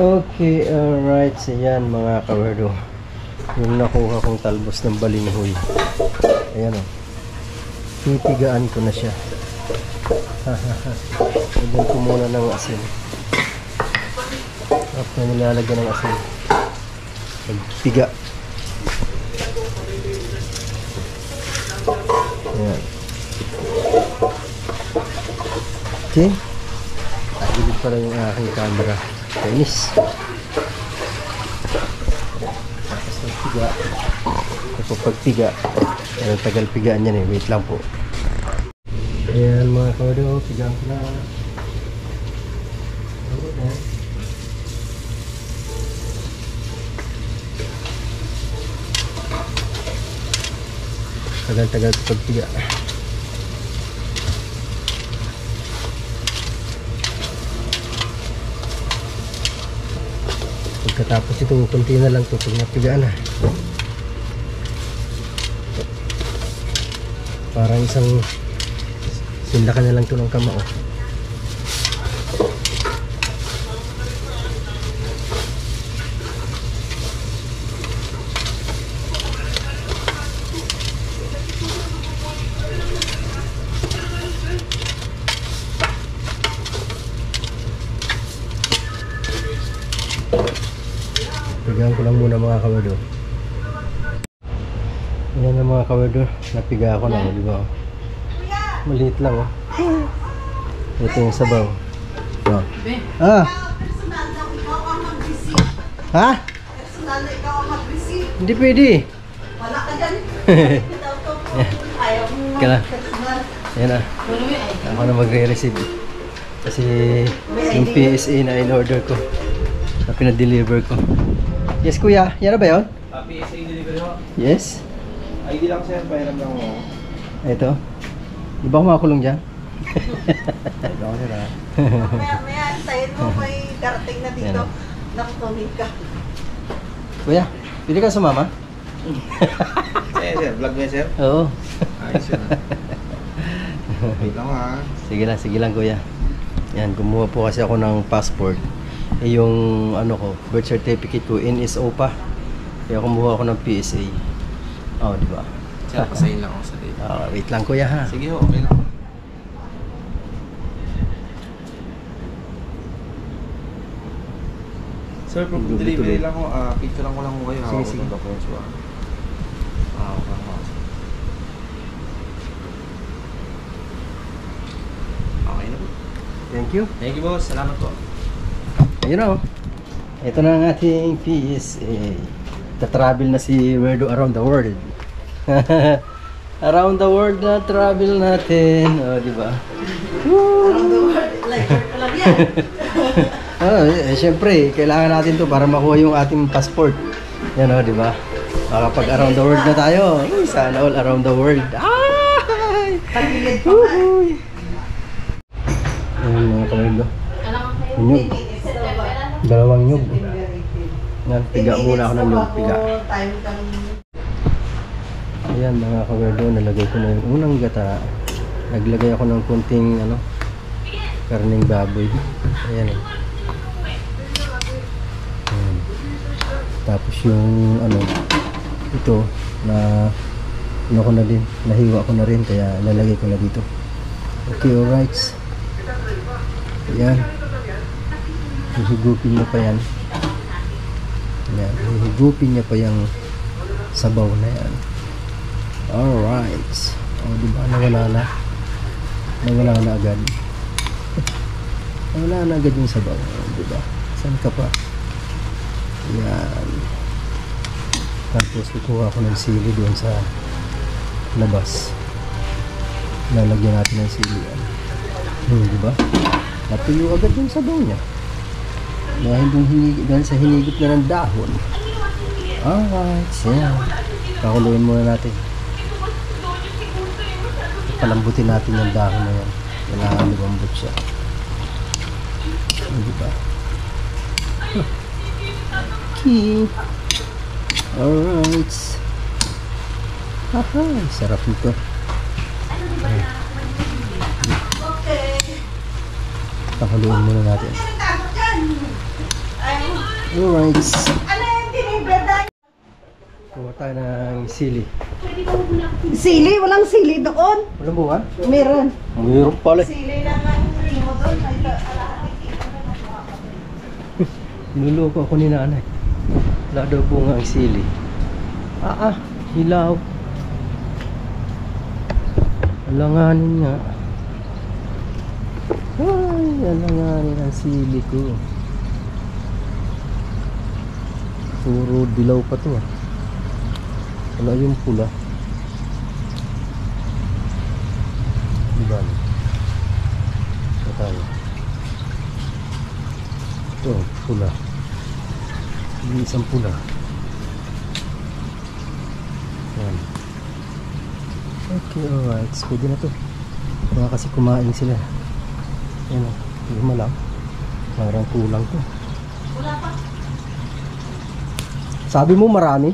Okay, alright. So yan mga kawerdo. Yung nakuha kong talbos ng balinghoy. Ayan o. Titigaan ko na siya. Lagyan ko muna ng asin. After nilalagyan ng asin. Magtiga. Ayan. Okay. Tagilid pala yung aking camera. Kainis. Tapos magtiga. Tapos pagtiga. Ayan, tagal pigaan yan eh. Wait lang po. Ayan mga kawerdo. Pigaan ko na. Tagal-tagal ko pagtiga. Pagkatapos ito, kunti na lang ito pag napigaan na. Parang isang sindakan na lang ito ng kamao. Pigaan ko lang muna mga kawerdo. Ayan na mga kawerdo. Napiga ako na, di ba? Maliit lang oh. Ito yung sabaw. Oh. Ah! Personal na ikaw ang mag-receive. Ha? Personal na ikaw ang mag-receive. Hindi pwede. Wala ka dyan. Ayaw mo Kaya na. personal. Ayan na. Ako na magre-receive. Kasi yung PSA na in-order ko. Na pinadeliver ko. Yes kuya, yan na ba yun? PSA delivery ho? Yes. ID lang sir, pahiram lang mo. Ito. Di ba ako makakulong dyan? ID lang sir ha. Maya, antayin mo may darating na dito. Nakutunin ka. Kuya, pwede ka sumama? Sir, vlog mo yan sir? Oo. Ayos sir. Wait lang ha. Sige lang kuya. Yan, kumuha po kasi ako ng passport. Eh yung ano ko, birth certificate ko, NSO pa. Kaya kumuha ako ng PSA. Oh, di ba? Sir, pasayin lang ako sa dito. Wait lang kuya ha. Sige ho, okay lang. Sir, kung delivery lang ho, picture lang ko lang ho kayo. Sige, sige. Okay ho. Okay na po. Thank you. Thank you boss, salamat po. Ayun o. Ito na ang ating PSA. Ta-travel na si Werdo around the world. Around the world na travel natin. O, di ba? Around the world, like ka lang yan. Siyempre, kailangan natin to para makuha yung ating passport. Yan o, di ba? Makapag around the world na tayo. Uy, sana all around the world. Ay! Tagilid pa nga. Uy! Ayan mga kawerdo. Nyug. Dalawang nyug. Yan, piga muna ako ng nyug. Piga. Time kang... Ayan mga kawerdo, nalagay ko na yung unang gata. Naglagay ako ng kunting karning baboy. Ayan. Ayan. Tapos yung ito na ko na din, nahiwa ko na rin kaya lalagay ko na dito. Okay, alright. Ayan. Hihigupin niya pa yan. Ayan, hihigupin niya pa yung sabaw na yan. Alright. O, diba? Nawala na agad. Nawala na agad yung sabaw. O, diba? Saan ka pa? Ayan. Tapos, kukuha ko ng sili doon sa labas. Lalagyan natin ng sili yan. Diba? Natuyo agad yung sabaw niya. Dahil sa hinigit na ng dahon. Alright. Ayan. Pakuluin muna natin. Palambutin natin yung dahon na yan. Kailangan lumambot siya. Diba? Okay. Alright. Haha, sarap nito. Okay. Pakuluin muna natin. Ayaw mo Alright. Ano yung tinibeda? Kuha tayo ng sili. Sili? Walang sili doon. Walang bunga? Meron. Mayroon pala. Sili lang ang mo doon. Ay, Niluloko ako ni nanay. Wala daw bunga ang sili. Hilaw. Alanganin nga. Ay, alanganin ang sili ko. Puro dilaw pa to ah. Wala yung pula. Diba? Ito tayo. Ito, pula. Hindi isang pula. Yan. Okay, alright. Pwede na to. Baka kasi kumain sila. Yan o. Lima lang. Parang kulang to. wala pa. Sabi mo marami?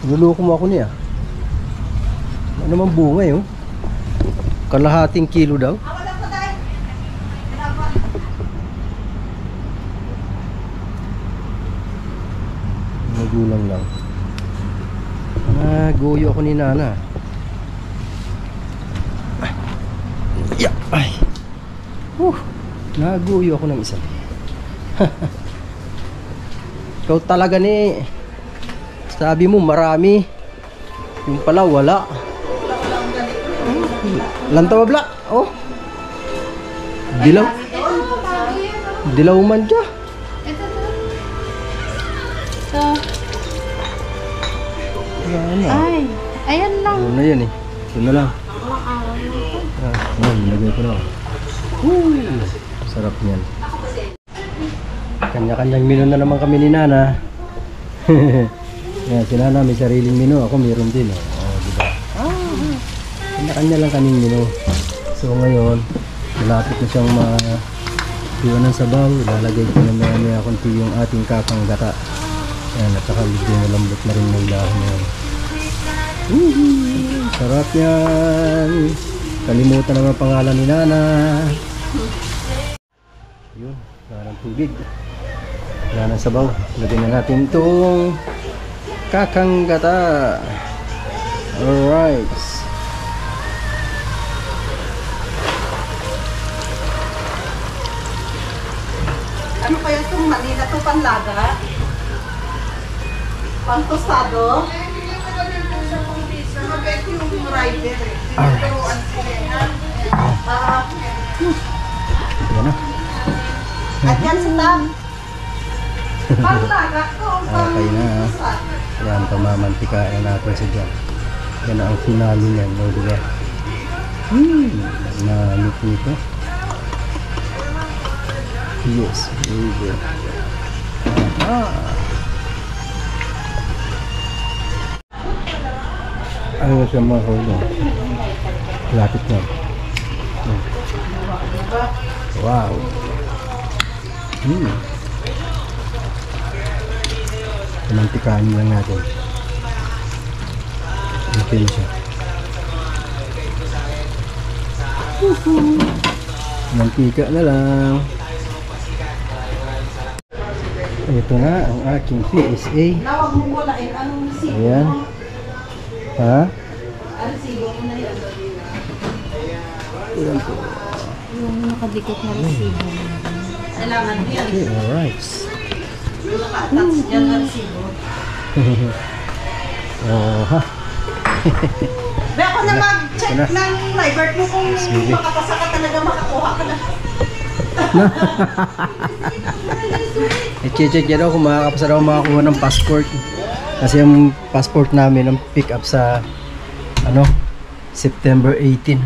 Niluloko mo ako niya. Ano naman bunga yun? Kalahating kilo daw. Wala pa tayo. Wala pa. Nagulang lang. Goyo ako ni Nana. Ay. Naguyo ako ng isa. Ikaw talaga ni. Sabi mo marami. Yung pala wala. Lantaw bla. Oh. Dilaw. Dilaw man dya. So, ay, ayan lang. Ano na yan eh. Ito na lang. Lagay ko na. Sarap niyan. Kanya-kanyang menu na naman kami ni Nana. Yan, si Nana may sariling menu. Ako mayroon din. Diba? Kanya-kanya lang kaming menu. So ngayon, malapit na siyang ma-tuwa ng sabaw. Ilalagay ko na maya konti yung ating kakang gata. Yan, at saka medyo malambot na rin ng dahon na yan. Sarap yan. Kalimutan naman pangalan ni Nana. Yun, wala ng tubig. Wala ng sabaw. Lagyan na natin itong kakang gata. Alright. Ano kaya itong Manila to panlaga? Pantostado? Mabek yung rider. Tinuturuan sila. Yan na. At yan sa tam. Panlaga ko. Okay na. Yan, pamamantikain natin sa dyan. Yan ang finale niyan. No, diba? Namit nito. Yes, very good. Ano siya mga kaulo? Lapit na. Wow. Mantikain lang natin. Okay na siya. Mantika na lang. Ito na ang aking PSA. Nawag mo mulain. Anong resibo? Ayan. Ha? Ang resibo mo na yan. Ayan po. yung nakadikit na resibo. Kailangan mo yan. Okay, alright. Naka-attach dyan na resibo. Oh, ha? May ako na mag-check Ito na. ng library mo kung Sige. makapasa ka talaga, makakuha ka na. I-check yan daw kung makakapasa daw makakuha ng passport. Kasi yung passport namin ang pick up sa September 18.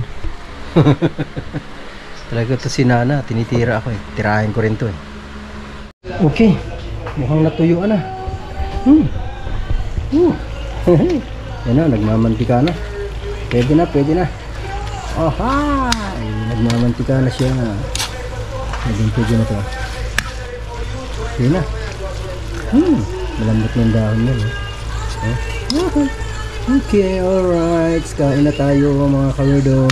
Talaga to si Nana, tinitira ako eh. Tirahin ko rin to eh. Okay, mukhang natuyuan na. Yan na, nagmamantika na. Pwede na, pwede na. Aha! Nagmamantika na siya. Pwede na to. Pwede na. Malambot ng dahon yan. Okay, alright. Kain na tayo mga kaludo.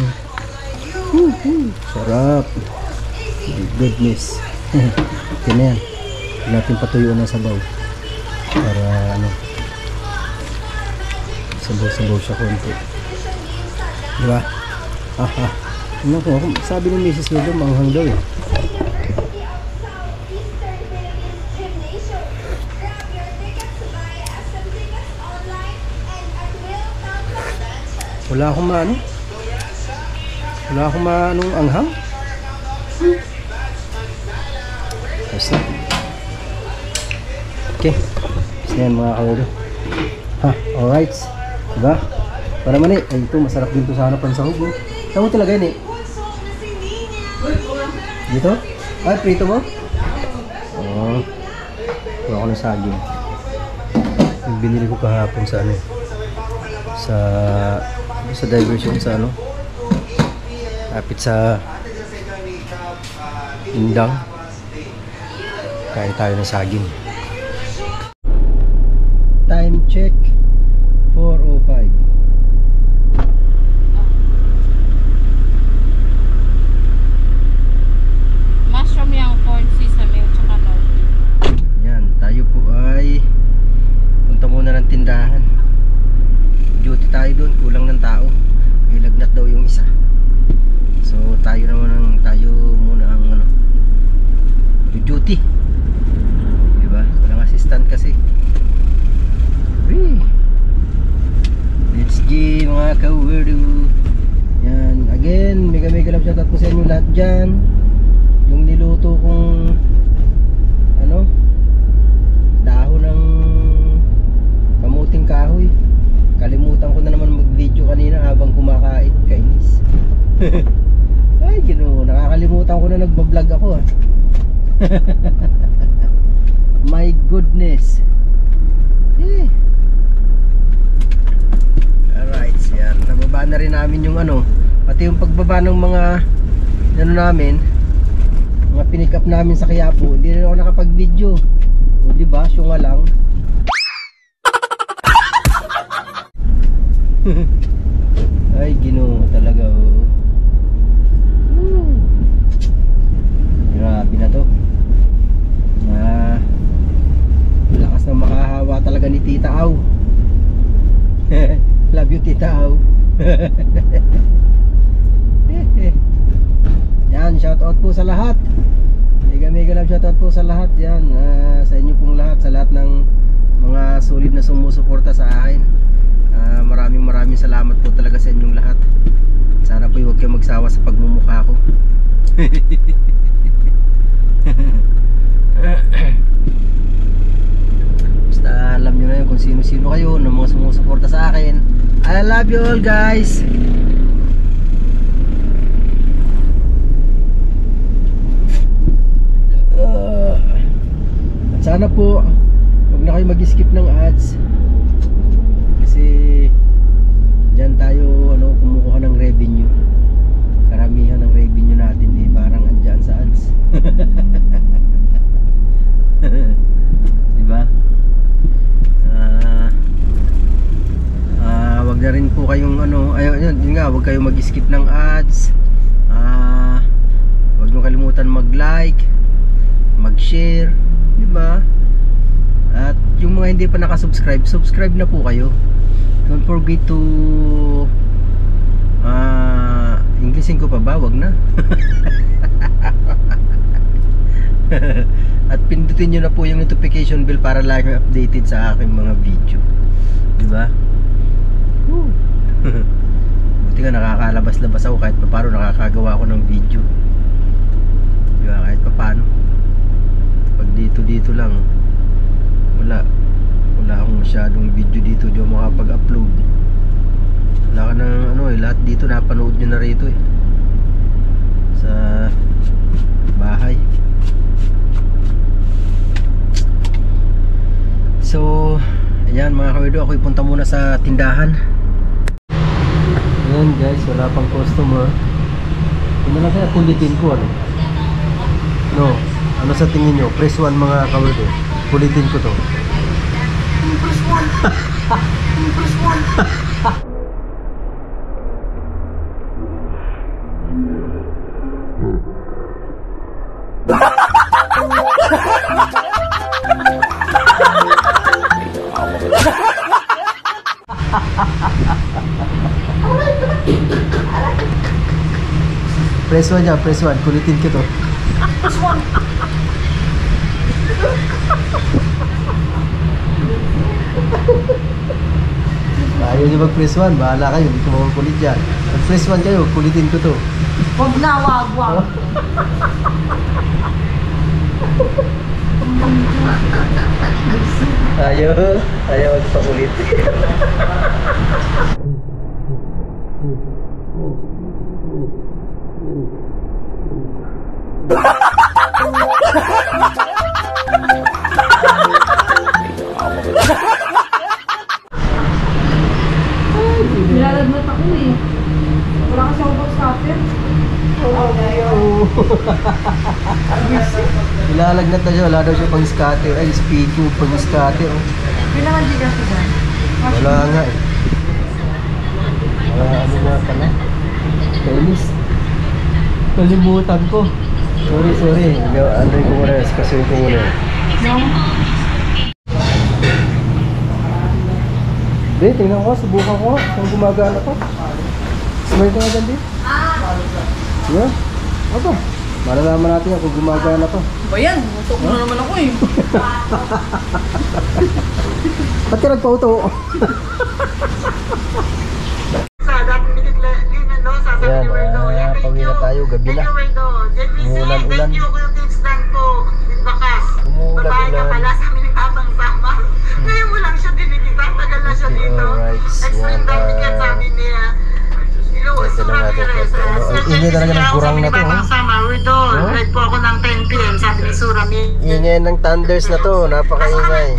Sarap. My goodness. Okay na yan. Huwag natin patuyuan ng sabaw. Para ano, sabaw-sabaw siya konti. Diba? Aha. Ano ko, sabi ng misis nila, manghang daw eh. Wala akong maano. Wala akong maanong anghang. Tapos na. Okay. Tapos na yan mga kawago. Ha, alright. Diba? Para man eh. Ay, ito masarap din ito sa hanapan sa hugo. Saan mo talaga yun eh? Dito? Ay, prito mo? Oo. Kuha ko ng saging. Yung binili ko kahapon sa ano eh. Sa diversion sa ano. Kapit sa Indang. Kain tayo ng saging. Time check 4:05. Mushroom yung corn sesame at saka north. Yan, tayo po ay punta muna ng tindahan. Duty tayo doon, kulang ng tao. May lagnat daw yung isa. So tayo muna ang ano, duty. Diba? Walang assistant kasi. Wee! Let's go mga kawerdo. Yan, again, mega love shoutout po sa inyo lahat dyan. Yung niluto kong ano, dahon ng kamuting kahoy. Kalimutan ko na naman mag-video kanina habang kumakain. Kainis. Ay, Ginoo, nakakalimutan ko na nagbablog ako ah. My goodness. Eh. Alright, yan. Nababa na rin namin yung ano, pati yung pagbaba ng mga ano namin, mga pinick up namin sa Quiapo. Hindi rin ako nakapag-video. O diba, syunga lang. Ay, Ginoo talaga oh. Grabe na to. Lakas na makahawa talaga ni Tita Aw. Love you, Tita Aw. Yan, shout out po sa lahat. Mega love shout out po sa lahat. Yan, sa inyo pong lahat, sa lahat ng mga solid na sumusuporta sa akin. Maraming salamat po talaga sa inyong lahat. Sana po huwag kayong magsawa sa pagmumukha ko. Basta alam nyo na yun kung sino-sino kayo ng mga sumusuporta sa akin. I love you all guys. At sana po huwag na kayo mag-skip ng ads. Kasi diyan tayo ano, kumukuha ng revenue. Karamihan ng revenue natin eh parang andyan sa ads. Diba? Wag na rin po kayong ano, ayun, yun nga, wag kayong mag-skip ng ads. Wag nyo kalimutan mag-like, mag-share, diba? At yung mga hindi pa nakasubscribe, subscribe na po kayo. Don't forget to Englishin ko pa ba? Wag na. At pindutin nyo na po yung notification bell para lagi updated sa aking mga video. Diba? Buti nga nakakalabas-labas ako kahit pa paano nakakagawa ako ng video. Diba? Kahit pa paano. Pag dito lang wala akong masyadong video dito. Di ako makapag-upload. Wala ka ng ano eh. Lahat dito napanood nyo na rito eh. Sa bahay. So ayan mga kawerdo, ako'y punta muna sa tindahan. Ayan guys, wala pang customer. Ano lang kaya kulitin ko ano? No, ano sa tingin nyo? Press 1 mga kawerdo. Kulitin ko to. Press 1. Press 1 dyan, press 1. Kulitin ko to. Ayaw nyo mag-press 1, bahala kayo, hindi ko makukulit dyan. Mag-press 1 kayo, kulitin ko to. Wag na, wag. Ayaw magpakulit. Nilalagmat ako eh. Wala kasi ako pag-scatter. Ilalagnat na siya, wala daw siya pang scatter. Ay, speaking pang scatter. Kailangan di kasi dyan. Wala nga eh. Wala ano nga pala. Kainis. Kalimutan ko. Sorry. Ano ko muna, kasi ko muna. Hindi, tingnan ko, subukan ko kung gumagana pa. Smile ka nga dyan, di? Yeah. Aba, malalaman natin yan kung gumagana pa. Ba yan? Mutok na naman ako eh. Ba't ka nagpauto? Yan, pauwi na tayo, gabi na. Umuulan-ulan. Umuulan-ulan. Ngayon mo lang siya dinigita, tagal na siya dito. Explain daw niya, sabi niya. Ingay talaga ng kurang na to. We're doon. Right po ako ng 10 PM, sabi ni Surami. Ingay ng thunders na to, napakaingay.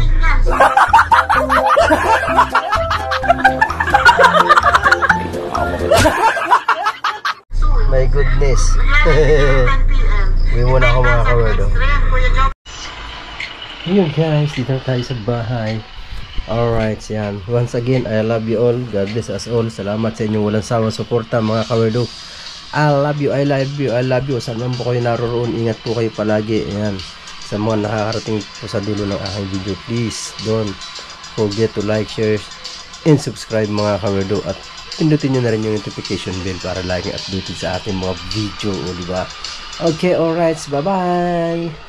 My goodness. Uwi muna ako mga kawerdo. Ayun guys, dito tayo sa bahay. Alright, yan. Once again, I love you all. God bless us all. Salamat sa inyong walang sawang suporta mga kawerdo. I love you, I love you, I love you. Saan man po kayo naroon, ingat po kayo palagi. Ayan. Sa mga nakakarating po sa dulo ng aking video, please don't forget to like, share, and subscribe mga kawerdo. At pindutin nyo na rin yung notification bell para laging updated sa ating mga video, o diba? Okay, alright, bye bye.